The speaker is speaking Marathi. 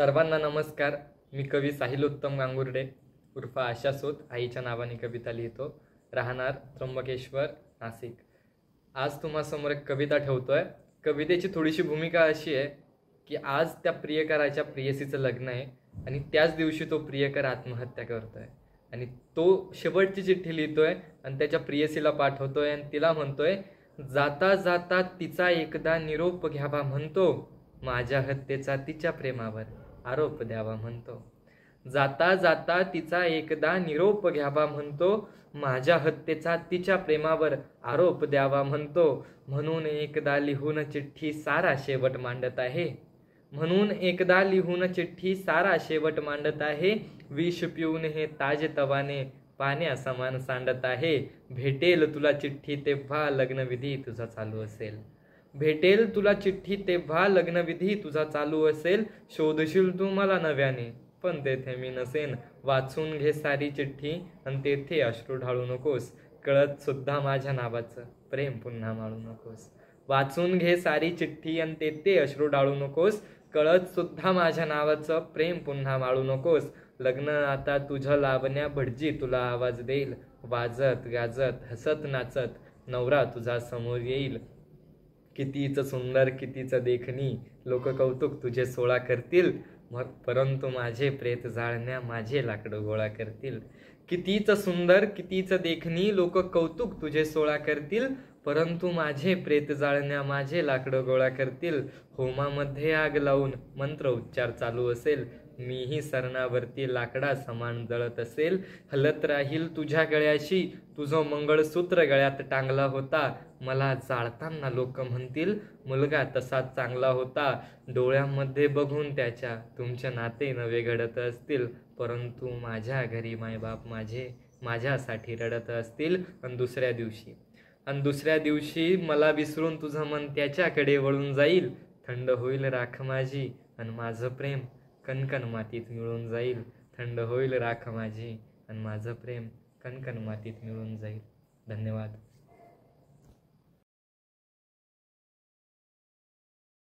सर्वांना नमस्कार. मी कवी साहिल उत्तम गांगुर्डे उर्फ आशासोत आईच्या नावाने कविता लिहितो. राहणार त्र्यंबकेश्वर, नाशिक. आज तुम्हासमोर एक कविता ठेवतोय. कवितेची थोडीशी भूमिका अशी आहे की आज त्या प्रियकराच्या प्रियसीचं लग्न आहे आणि त्याच दिवशी तो प्रियकर आत्महत्या करतोय आणि तो शेवटची चिठ्ठी लिहितोय आणि त्याच्या प्रियसीला पाठवतोय आणि तिला म्हणतोय, जाता जाता तिचा एकदा निरोप घ्यावा म्हणतो, माझ्या हत्येचा तिच्या प्रेमावर आरोप द्यावा म्हणतो. जाता जाता तिचा एकदा निरोप घ्यावा म्हणतो, माझ्या हत्येचा तिच्या प्रेमावर आरोप द्यावा म्हणतो. म्हणून एकदा लिहून चिठ्ठी सारा शेवट मांडत आहे. म्हणून एकदा लिहून चिठ्ठी सारा शेवट मांडत आहे. विष पिऊन हे ताजेतवाने पाण्या समान सांडत आहे. भेटेल तुला चिठ्ठी तेव्हा लग्नविधी तुझा चालू असेल. भेटेल तुला चिठ्ठी तेव्हा लग्नविधी तुझा चालू असेल. शोधशील तू मला नव्याने पण तेथे मी नसेन. वाचून घे सारी चिठ्ठी आणि तेथे अश्रू ढाळू नकोस. कळत सुद्धा माझ्या नावाचं प्रेम पुन्हा माळू नकोस. वाचून घे सारी चिठ्ठी आणि तेथे अश्रू ढाळू नकोस. कळत सुद्धा माझ्या नावाचं प्रेम पुन्हा माळू नकोस. लग्न आता तुझ्या लावण्या भटजी तुला आवाज देईल. वाजत गाजत हसत नाचत नवरा तुझा समोर येईल. कितीच सुंदर कितीच देखणी लोक कौतुक तुझे सोळा करतील. मग परंतु माझे प्रेत जाळण्या माझे लाकडं गोळा करतील. कितीच सुंदर कितीच देखणी लोक कौतुक तुझे सोळा करतील. परंतु माझे प्रेत जाळण्या माझे लाकडं गोळा करतील. होमामध्ये आग लावून मंत्र उच्चार चालू असेल. मीही सरणावरती लाकडा समान जळत असेल. हलत राहील तुझ्या गळ्याशी तुझं मंगळसूत्र गळ्यात टांगला होता. मला जाळताना लोक म्हणतील, मुलगा तसा चांगला होता. डोळ्यामध्ये बघून त्याच्या तुमचे नाते नवे घडत असतील. परंतु माझ्या घरी मायबाप माझ्यासाठी रडत असतील. आणि दुसऱ्या दिवशी मला विसरून तुझं मन त्याच्याकडे वळून जाईल. थंड होईल राख माझी आणि माझं प्रेम कणकण मातीत मिळून जाईल. थंड होईल राख माझी आणि माझं प्रेम कणकण मातीत मिळून जाईल. धन्यवाद.